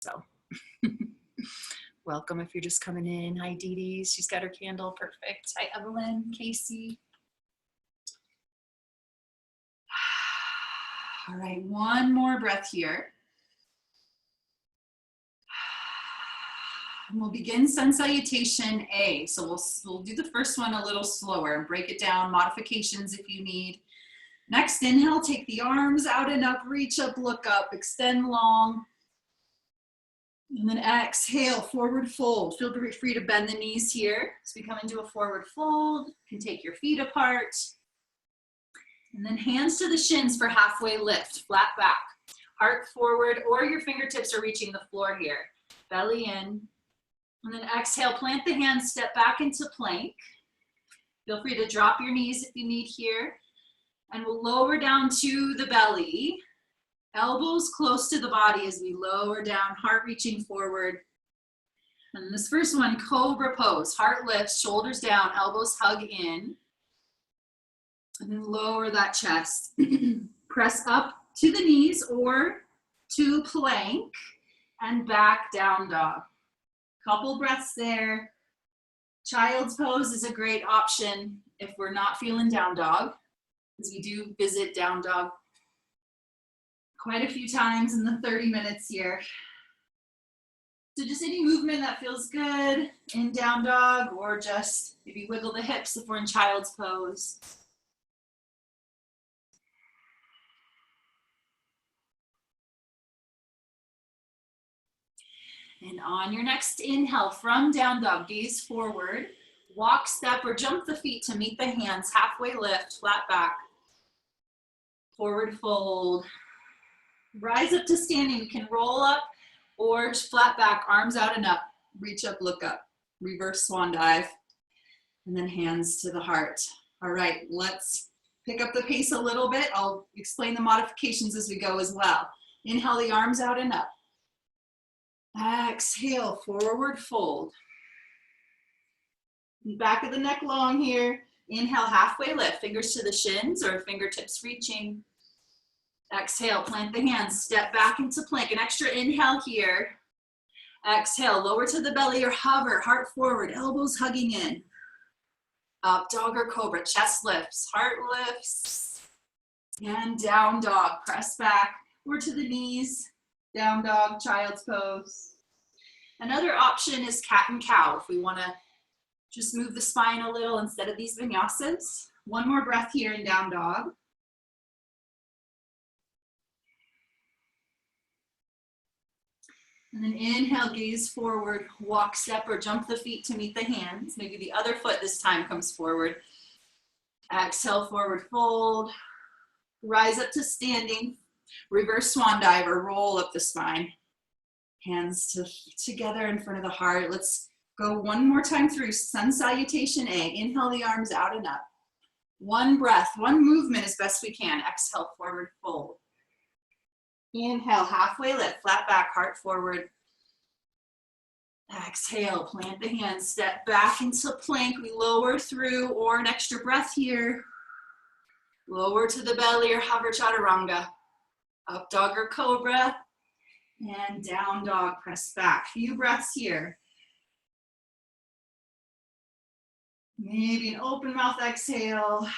So welcome if you're just coming in. Hi, Dee Dee. She's got her candle. Perfect. Hi, Evelyn, Casey. All right, one more breath here. And we'll begin sun salutation A. So we'll do the first one a little slower and break it down, modifications if you need. Next, inhale, take the arms out and up, reach up, look up, extend long. And then exhale, forward fold. Feel free to bend the knees here. So we come into a forward fold. You can take your feet apart. And then hands to the shins for halfway lift, flat back. Heart forward, or your fingertips are reaching the floor here. Belly in. And then exhale, plant the hands, step back into plank. Feel free to drop your knees if you need here. And we'll lower down to the belly. Elbows close to the body as we lower down, heart reaching forward. And this first one, cobra pose. Heart lifts, shoulders down, elbows hug in. And then lower that chest. Press up to the knees or to plank and back down dog. Couple breaths there. Child's pose is a great option if we're not feeling down dog, because we do visit down dog quite a few times in the 30 minutes here. So just any movement that feels good in down dog, or just maybe wiggle the hips if we're in child's pose. And on your next inhale from down dog, gaze forward, walk, step, or jump the feet to meet the hands, halfway lift, flat back, forward fold. Rise up to standing. You can roll up or flat back, arms out and up, reach up, look up, reverse swan dive, and then hands to the heart. All right, let's pick up the pace a little bit. I'll explain the modifications as we go as well. Inhale the arms out and up. Exhale, forward fold. Back of the neck long here. Inhale, halfway lift, fingers to the shins or fingertips reaching. Exhale, plant the hands, step back into plank. An extra inhale here. Exhale, lower to the belly or hover, heart forward, elbows hugging in. Up dog or cobra, chest lifts, heart lifts. And down dog, press back, or to the knees. Down dog, child's pose. Another option is cat and cow if we want to just move the spine a little instead of these vinyasas. One more breath here in down dog. And then inhale, gaze forward, walk, step, or jump the feet to meet the hands. Maybe the other foot this time comes forward. Exhale, forward fold. Rise up to standing. Reverse swan dive or roll up the spine. Hands together in front of the heart. Let's go one more time through sun salutation A. Inhale the arms out and up. One breath, one movement as best we can. Exhale, forward fold. Inhale, halfway lift, flat back, heart forward. Exhale, plant the hands, step back into plank. We lower through, or an extra breath here. Lower to the belly or hover chaturanga. Up dog or cobra, and down dog, press back. Few breaths here. Maybe an open mouth exhale.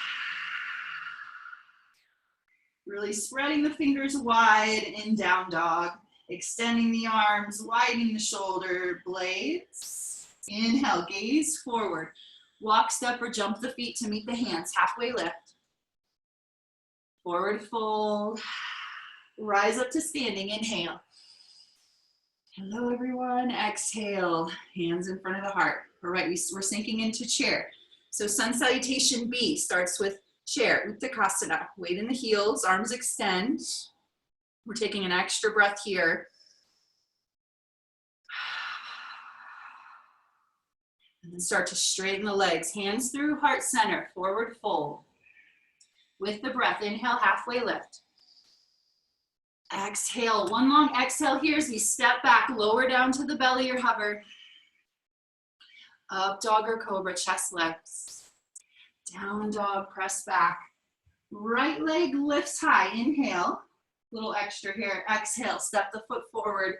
Really spreading the fingers wide in down dog. Extending the arms, widening the shoulder blades. Inhale, gaze forward. Walk, step, or jump the feet to meet the hands. Halfway lift. Forward fold. Rise up to standing, inhale. Hello everyone, exhale, hands in front of the heart. All right, we're sinking into chair. So sun salutation B starts with chair, Uttanasana. Weight in the heels, arms extend. We're taking an extra breath here. And then start to straighten the legs, hands through heart center, forward fold. With the breath, inhale, halfway lift. Exhale, one long exhale here as we step back, lower down to the belly or hover. Up dog or cobra, chest lifts. Down dog, press back. Right leg lifts high, inhale. Little extra here, exhale, step the foot forward.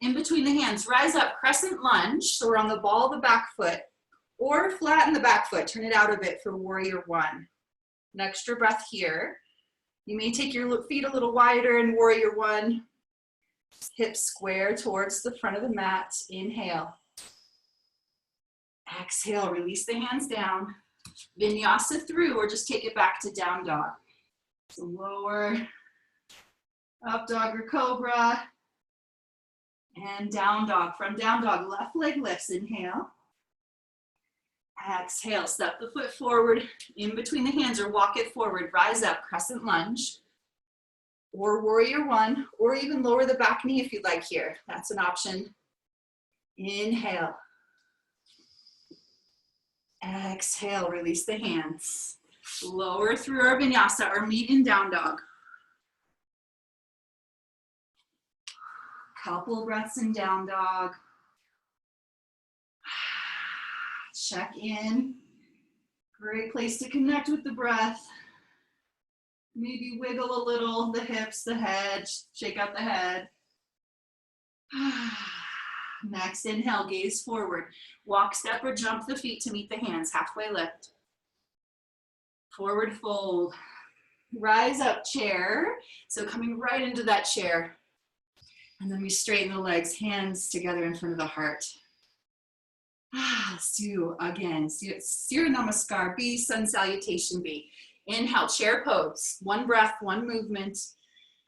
in between the hands. Rise up, crescent lunge. So we're on the ball of the back foot, or flatten the back foot. Turn it out a bit for warrior one. An extra breath here. You may take your feet a little wider in warrior one. Hips square towards the front of the mat. Inhale. Exhale, release the hands down. Vinyasa through, or just take it back to down dog. So lower, up dog or cobra, and down dog. From down dog, left leg lifts. Inhale. Exhale, step the foot forward in between the hands or walk it forward. Rise up, crescent lunge, or warrior one, or even lower the back knee if you'd like here. That's an option. Inhale. Exhale, release the hands. Lower through our vinyasa or meet in down dog. Couple breaths in down dog. Check in. Great place to connect with the breath. Maybe wiggle a little the hips, the head, shake out the head. Next, inhale, gaze forward. Walk, step, or jump the feet to meet the hands. Halfway lift. Forward fold. Rise up, chair. So coming right into that chair. And then we straighten the legs, hands together in front of the heart. Let's do again. Surya Namaskar B, Sun Salutation B. Inhale, chair pose. One breath, one movement.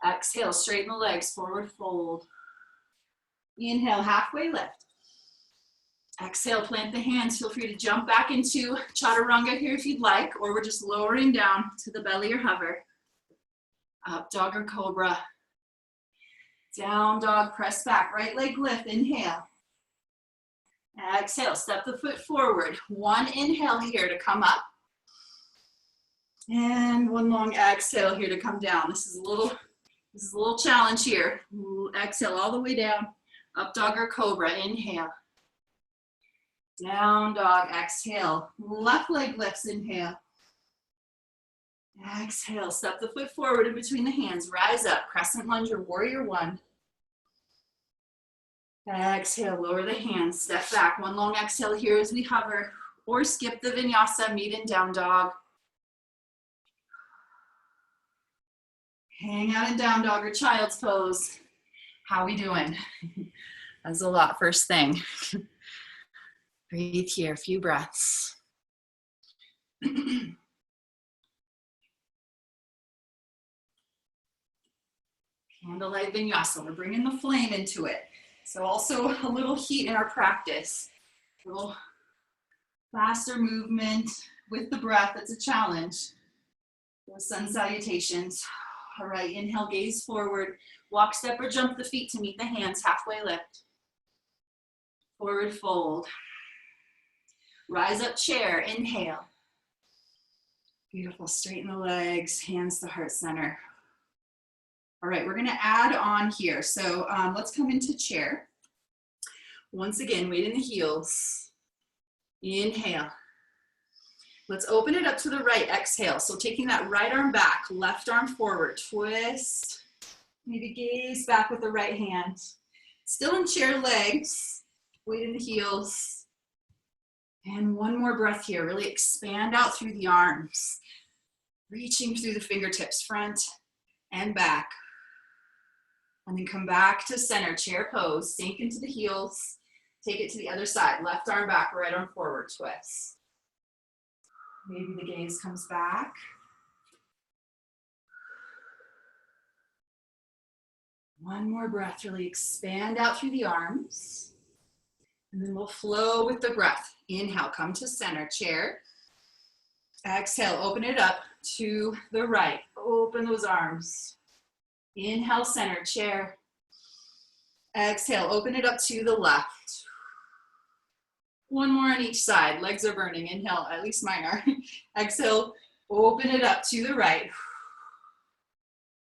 Exhale, straighten the legs, forward fold. Inhale, halfway lift. Exhale, plant the hands. Feel free to jump back into chaturanga here if you'd like, or we're just lowering down to the belly or hover. Up dog or cobra. Down dog, press back, right leg lift, inhale. Exhale, step the foot forward. One inhale here to come up. And one long exhale here to come down. This is a little challenge here. Exhale all the way down. Up dog or cobra, inhale. Down dog, exhale. Left leg lifts, inhale. Exhale, step the foot forward in between the hands. Rise up, crescent lunge or warrior one. Exhale, lower the hands, step back. One long exhale here as we hover, or skip the vinyasa, meet in down dog. Hang out in down dog or child's pose. How we doing? That's a lot first thing. Breathe here, a few breaths. Candlelight vinyasa, we're bringing the flame into it. So also a little heat in our practice. A little faster movement with the breath, that's a challenge. Those sun salutations. All right, inhale, gaze forward. Walk, step, or jump the feet to meet the hands, halfway lift. Forward fold. Rise up, chair, inhale. Beautiful, straighten the legs, hands to heart center. All right, we're gonna add on here. So let's come into chair. Once again, weight in the heels. Inhale. Let's open it up to the right, exhale. So taking that right arm back, left arm forward, twist. Maybe gaze back with the right hand. Still in chair, legs, weight in the heels. And one more breath here, really expand out through the arms. Reaching through the fingertips, front and back. And then come back to center, chair pose, sink into the heels. Take it to the other side, left arm back, right arm forward, twist. Maybe the gaze comes back. One more breath, really expand out through the arms. And then we'll flow with the breath. Inhale, come to center, chair. Exhale, open it up to the right. Open those arms. Inhale, center, chair. Exhale, open it up to the left. One more on each side. Legs are burning. Inhale, at least mine are. Exhale, open it up to the right.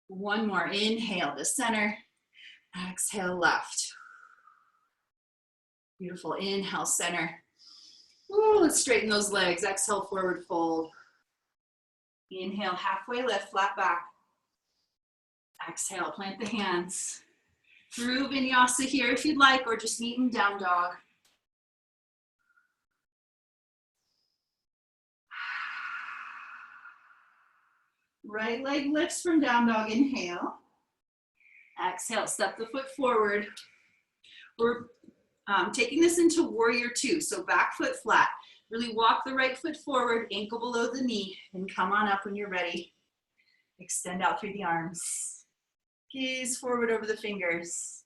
One more. Inhale to center. Exhale, left. Beautiful. Inhale, center. Ooh, let's straighten those legs. Exhale, forward fold. Inhale, halfway lift, flat back. Exhale, plant the hands. through Vinyasa here if you'd like, or just meet in down dog. Right leg lifts from down dog, inhale. Exhale, step the foot forward. We're taking this into warrior two, so back foot flat. Really walk the right foot forward, ankle below the knee, and come on up when you're ready. Extend out through the arms. Gaze forward over the fingers.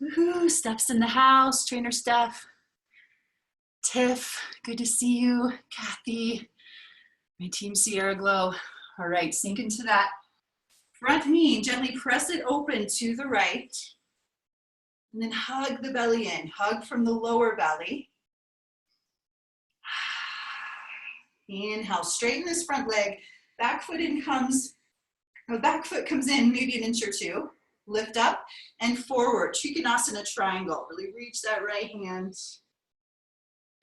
Woohoo, Steph's in the house, trainer Steph. Tiff, good to see you. Kathy, my team Sierra Glow. All right, sink into that front knee, gently press it open to the right. And then hug the belly in, hug from the lower belly. Inhale, straighten this front leg. Back foot comes in maybe an inch or two. Lift up and forward, Trikonasana triangle. Really reach that right hand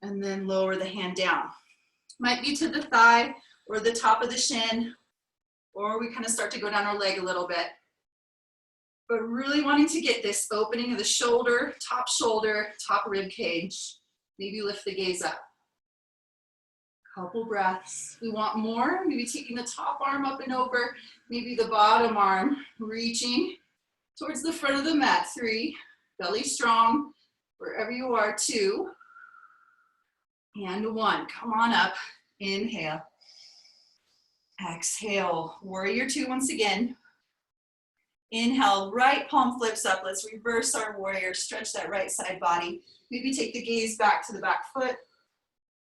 and then lower the hand down. Might be to the thigh or the top of the shin, or we kind of start to go down our leg a little bit. But really wanting to get this opening of the shoulder, top rib cage. Maybe lift the gaze up. Couple breaths. We want more, maybe taking the top arm up and over, maybe the bottom arm, reaching towards the front of the mat. 3, belly strong, wherever you are. 2, and 1. Come on up, inhale. Exhale, warrior 2 once again. Inhale, right palm flips up. Let's reverse our warrior. Stretch that right side body. Maybe take the gaze back to the back foot.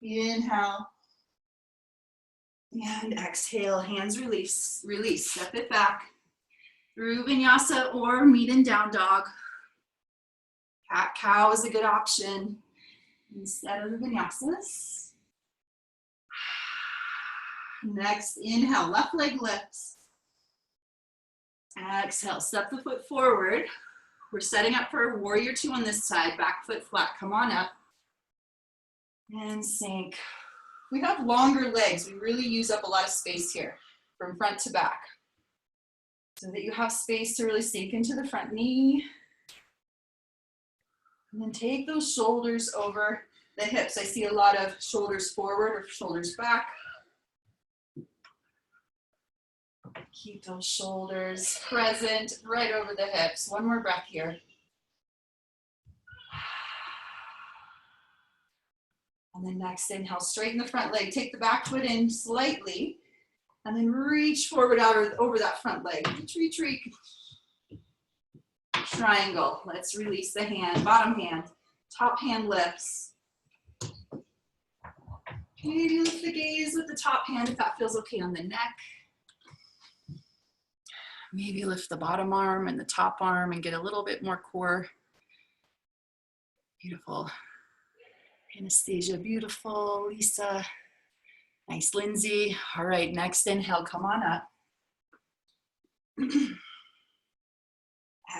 Inhale. And exhale, hands release. Release, step it back. Through Vinyasa or meet in down dog. Cat cow is a good option instead of the Vinyasas. Next, inhale, left leg lifts. Exhale, step the foot forward. We're setting up for warrior 2 on this side, back foot flat. Come on up and sink. We have longer legs. We really use up a lot of space here from front to back so that you have space to really sink into the front knee. And then take those shoulders over the hips. I see a lot of shoulders forward or shoulders back. Keep those shoulders present right over the hips. One more breath here. And then next inhale, straighten the front leg. Take the back foot in slightly. And then reach forward out over that front leg. Reach, reach, reach. Triangle. Let's release the hand, bottom hand. Top hand lifts. Maybe lift the gaze with the top hand if that feels okay on the neck. Maybe lift the bottom arm and the top arm and get a little bit more core. Beautiful. Anastasia, beautiful. Lisa, nice. Lindsay. All right, next inhale, come on up.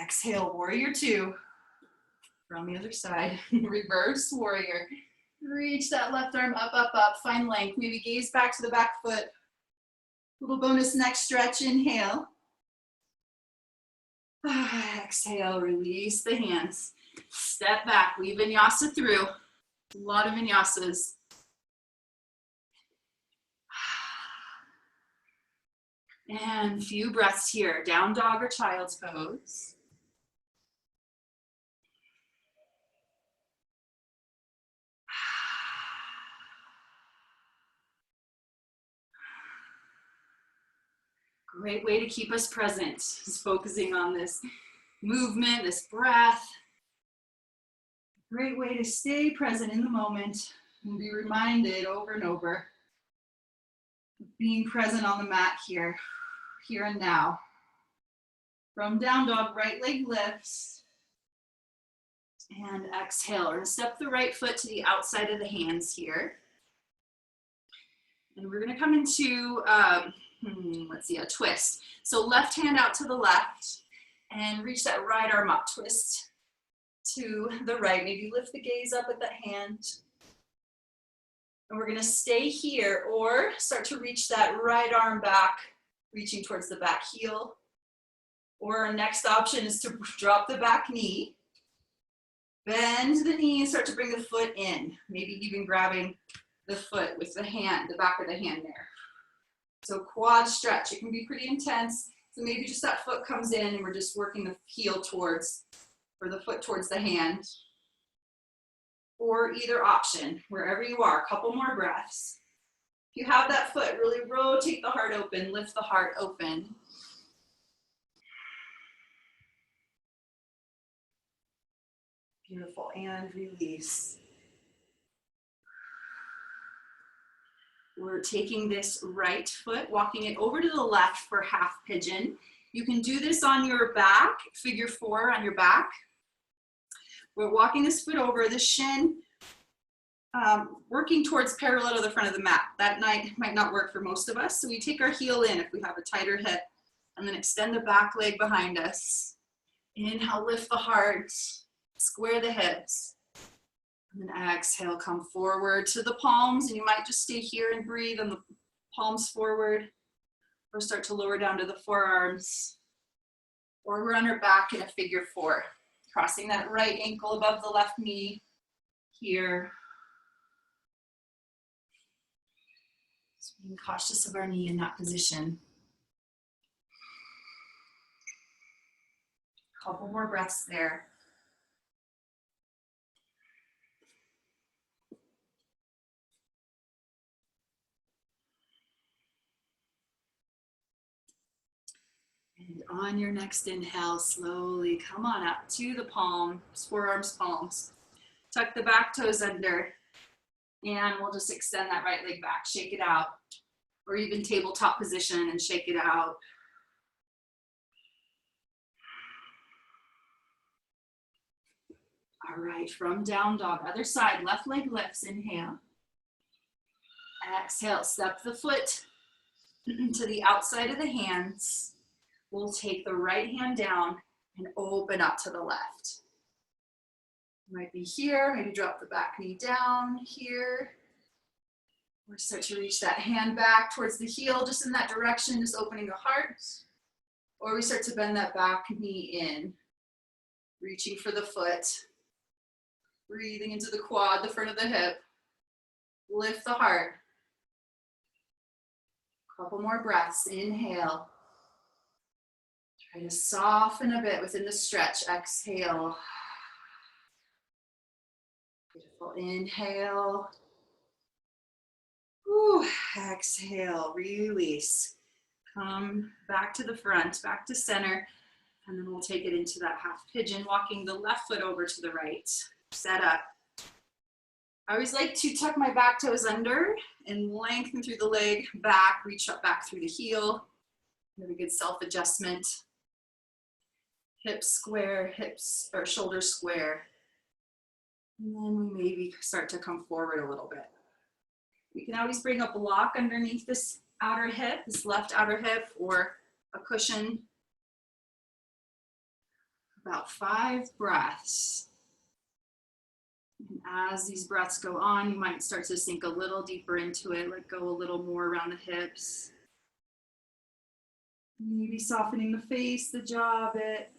Exhale, warrior 2. From the other side, reverse warrior. Reach that left arm up, up, up, find length. Maybe gaze back to the back foot. Little bonus neck stretch, inhale. Exhale, release the hands. Step back, we Vinyasa through. A lot of Vinyasas. And a few breaths here. Down dog or child's pose. Great way to keep us present, is focusing on this movement, this breath. Great way to stay present in the moment and be reminded over and over of being present on the mat here and now. From down dog, right leg lifts. And exhale. We're going to step the right foot to the outside of the hands here. And we're going to come into, let's see, a twist. So left hand out to the left and reach that right arm up. Twist to the right. Maybe lift the gaze up at the hand. And we're going to stay here or start to reach that right arm back, reaching towards the back heel. Or our next option is to drop the back knee, bend the knee and start to bring the foot in, maybe even grabbing the foot with the hand, the back of the hand there. So quad stretch, it can be pretty intense. So maybe just that foot comes in and we're just working the heel towards, or the foot towards the hand. Or either option, wherever you are, a couple more breaths. If you have that foot, really rotate the heart open, lift the heart open. Beautiful, and release. We're taking this right foot, walking it over to the left for half pigeon. You can do this on your back, figure 4 on your back. We're walking this foot over, the shin, working towards parallel to the front of the mat. That might not work for most of us, so we take our heel in if we have a tighter hip, and then extend the back leg behind us. Inhale, lift the heart, square the hips. And then exhale, come forward to the palms, and you might just stay here and breathe on the palms forward, or start to lower down to the forearms, or we're on our back in a figure 4, crossing that right ankle above the left knee here. Just being cautious of our knee in that position. Couple more breaths there. And on your next inhale, slowly come on up to the palms, forearms, palms. Tuck the back toes under, and we'll just extend that right leg back, shake it out, or even tabletop position and shake it out. All right, from down dog, other side, left leg lifts, inhale. Exhale, step the foot to the outside of the hands. We'll take the right hand down and open up to the left. Might be here, maybe drop the back knee down here. Or start to reach that hand back towards the heel, just in that direction, just opening the heart. Or we start to bend that back knee in, reaching for the foot. Breathing into the quad, the front of the hip. Lift the heart. Couple more breaths, inhale. Try to soften a bit within the stretch, exhale. Beautiful, inhale. Whew. Exhale, release. Come back to the front, back to center, and then we'll take it into that half pigeon, walking the left foot over to the right. Set up. I always like to tuck my back toes under and lengthen through the leg back, reach up back through the heel. Have a good self-adjustment. Hips square, hips or shoulders square. And then we maybe start to come forward a little bit. We can always bring a block underneath this outer hip, this left outer hip, or a cushion. About 5 breaths. And as these breaths go on, you might start to sink a little deeper into it, let go a little more around the hips. Maybe softening the face, the jaw a bit.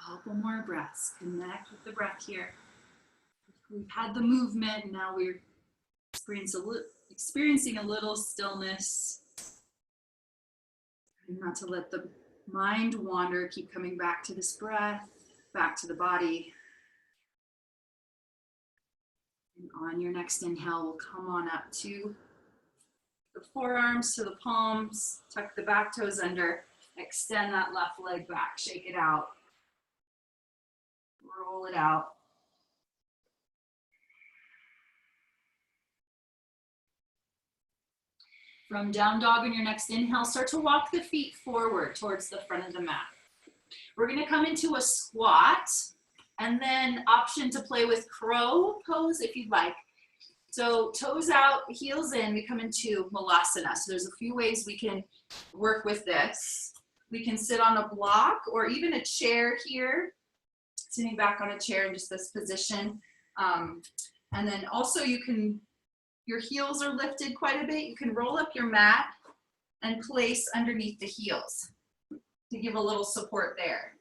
Couple more breaths. Connect with the breath here. We've had the movement, and now we're experiencing a little stillness. And not to let the mind wander, keep coming back to this breath, back to the body. And on your next inhale, we'll come on up to the forearms, to the palms, tuck the back toes under, extend that left leg back, shake it out, roll it out. From down dog on your next inhale, start to walk the feet forward towards the front of the mat. We're gonna come into a squat, and then option to play with crow pose if you'd like. So toes out, heels in, we come into Malasana. So there's a few ways we can work with this. We can sit on a block or even a chair here, sitting back on a chair in just this position. And then also you can, your heels are lifted quite a bit. You can roll up your mat and place underneath the heels to give a little support there.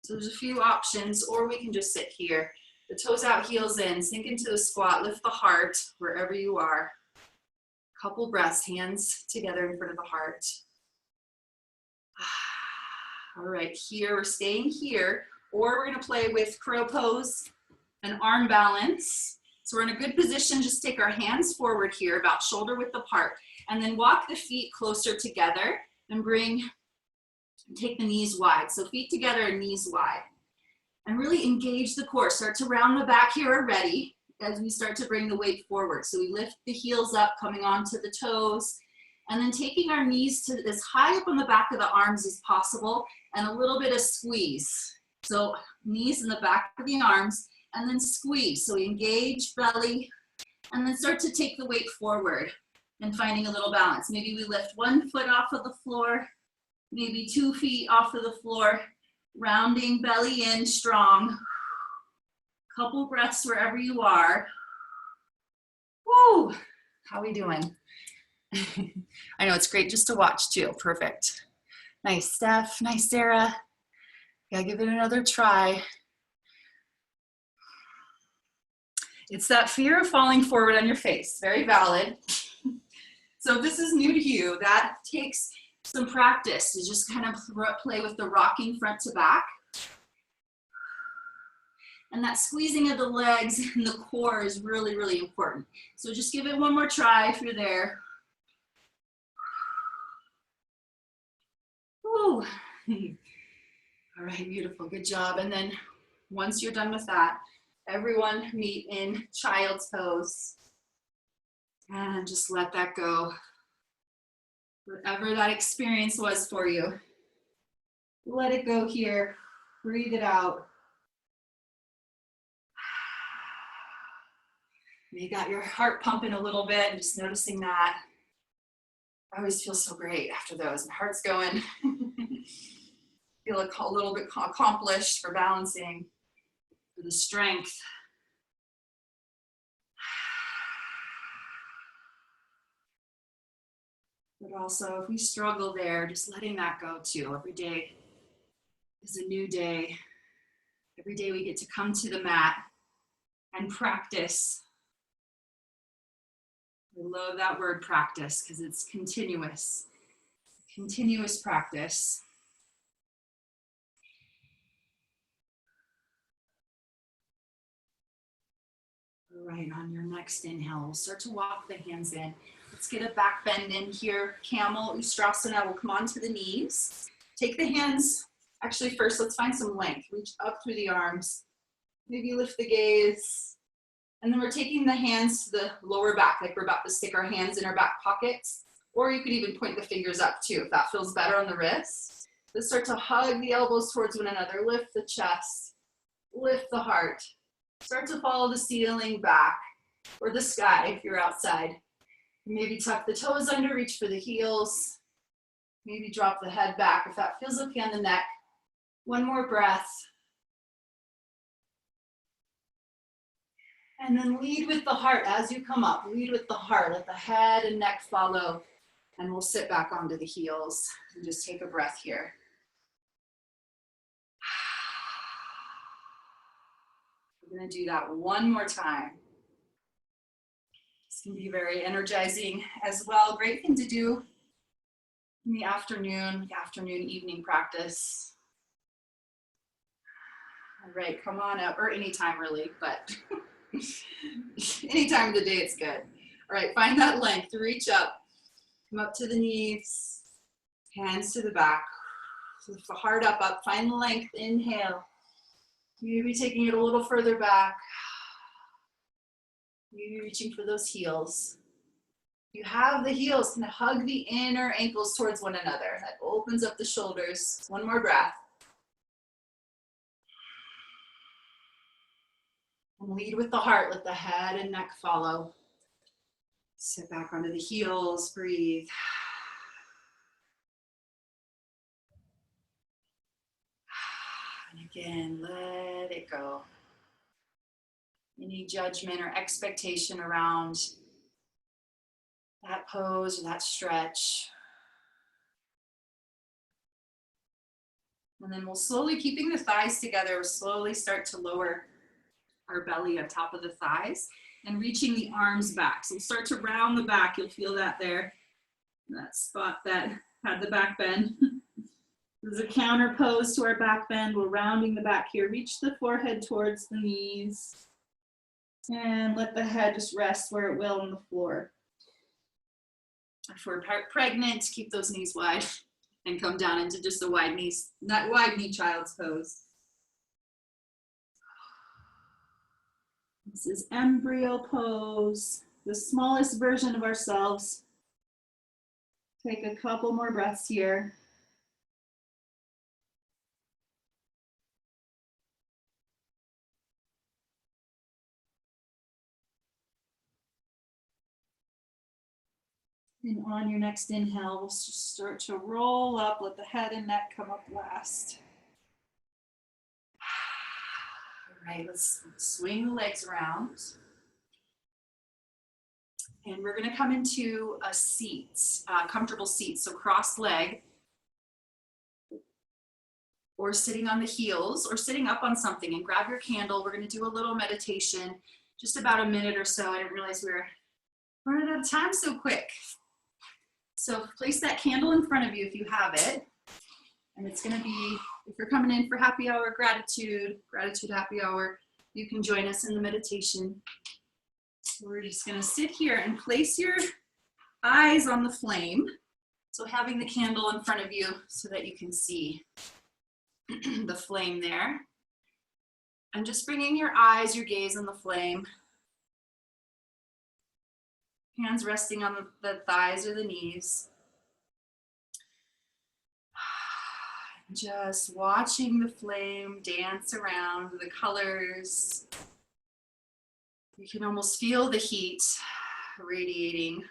So there's a few options, or we can just sit here. The toes out, heels in, sink into the squat, lift the heart wherever you are. Couple breaths, hands together in front of the heart. All right, here, we're staying here, or we're gonna play with crow pose and arm balance. So we're in a good position, just take our hands forward here, about shoulder width apart, and then walk the feet closer together and take the knees wide. So feet together and knees wide. And really engage the core. Start to round the back here already as we start to bring the weight forward. So we lift the heels up, coming onto the toes, and then taking our knees to as high up on the back of the arms as possible, and a little bit of squeeze. So knees in the back of the arms, and then squeeze. So we engage belly, and then start to take the weight forward and finding a little balance. Maybe we lift one foot off of the floor, maybe 2 feet off of the floor, rounding belly in strong. Couple breaths wherever you are. Woo! How are we doing? I know it's great just to watch too. Perfect. Nice, Steph. Nice, Sarah. Yeah, give it another try. It's that fear of falling forward on your face. Very valid. So if this is new to you, that takes some practice to just kind of play with the rocking front to back. And that squeezing of the legs and the core is really, really important. So just give it one more try if you're there. Woo. All right, beautiful, good job. And then once you're done with that, everyone meet in child's pose. And just let that go. Whatever that experience was for you, let it go here. Breathe it out. You got your heart pumping a little bit, and just noticing that. I always feel so great after those. My heart's going. Feel a little bit accomplished for balancing, for the strength. But also, if we struggle there, just letting that go too. Every day is a new day. Every day we get to come to the mat and practice. I love that word practice because it's continuous practice. All right, on your next inhale, we'll start to walk the hands in. Let's get a back bend in here. Camel, Ustrasana, we'll come onto the knees. Take the hands, actually first, let's find some length. Reach up through the arms. Maybe lift the gaze. And then we're taking the hands to the lower back, like we're about to stick our hands in our back pockets. Or you could even point the fingers up too, if that feels better on the wrists. Let's start to hug the elbows towards one another. Lift the chest, lift the heart. Start to follow the ceiling back, or the sky if you're outside. Maybe tuck the toes under, reach for the heels. Maybe drop the head back if that feels okay on the neck. One more breath. And then lead with the heart as you come up. Lead with the heart. Let the head and neck follow. And we'll sit back onto the heels and just take a breath here. We're going to do that one more time. This can be very energizing as well. Great thing to do in the afternoon, evening practice. All right, come on up, or anytime really, but any time of the day it's good. All right, find that length, reach up, come up to the knees, hands to the back. Lift the heart up, find the length, inhale. Maybe taking it a little further back. Maybe reaching for those heels. You have the heels, kind of hug the inner ankles towards one another. That opens up the shoulders. One more breath. And lead with the heart, let the head and neck follow. Sit back onto the heels, breathe. Again, let it go. Any judgment or expectation around that pose or that stretch. And then we'll slowly, keeping the thighs together, we'll slowly start to lower our belly on top of the thighs and reaching the arms back. So we'll start to round the back. You'll feel that there, that spot that had the back bend. This is a counter pose to our back bend. We're rounding the back here. Reach the forehead towards the knees and let the head just rest where it will on the floor. If we're pregnant, keep those knees wide and come down into just a wide knee child's pose. This is embryo pose, the smallest version of ourselves. Take a couple more breaths here. And on your next inhale, we'll start to roll up, let the head and neck come up last. All right, let's swing the legs around. And we're gonna come into a seat, comfortable seat. So cross leg, or sitting on the heels, or sitting up on something, and grab your candle. We're gonna do a little meditation, just about a minute or so. I didn't realize we were running out of time so quick. So place that candle in front of you if you have it. And it's gonna be, if you're coming in for happy hour, gratitude happy hour, you can join us in the meditation. So we're just gonna sit here and place your eyes on the flame. So having the candle in front of you so that you can see the flame there. And just bringing your eyes, your gaze on the flame. Hands resting on the thighs or the knees. Just watching the flame dance around, the colors. You can almost feel the heat radiating.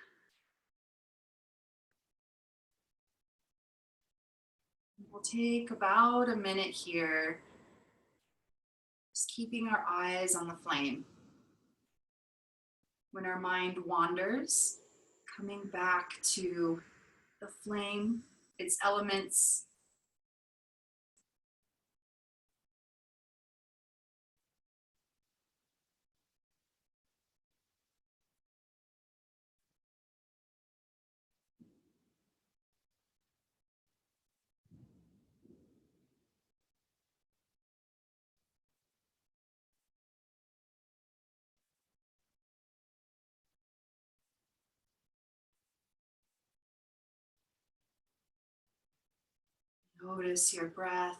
We'll take about a minute here, just keeping our eyes on the flame. When our mind wanders, coming back to the flame, its elements. Notice your breath.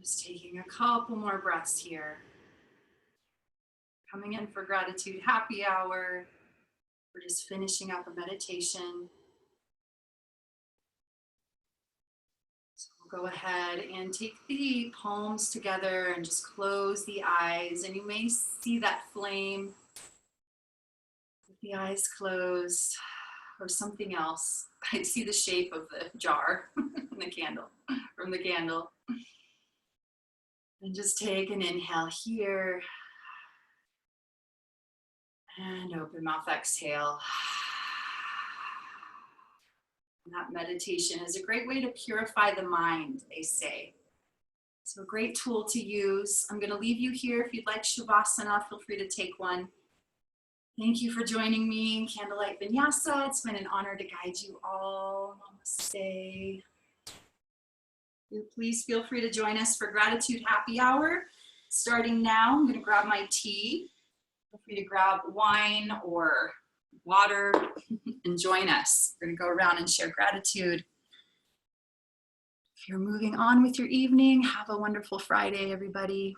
Just taking a couple more breaths here. Coming in for gratitude happy hour. We're just finishing up a meditation. So we'll go ahead and take the palms together and just close the eyes. And you may see that flame with the eyes closed or something else. I see the shape of the jar from the candle. And just take an inhale here. And open mouth, exhale. And that meditation is a great way to purify the mind, they say. So a great tool to use. I'm going to leave you here. If you'd like Shavasana, feel free to take one. Thank you for joining me in Candlelight Vinyasa. It's been an honor to guide you all. Namaste. Please feel free to join us for Gratitude Happy Hour. Starting now, I'm going to grab my tea. Feel free to grab wine or water and join us. We're going to go around and share gratitude. you're moving on with your evening, have a wonderful Friday, everybody.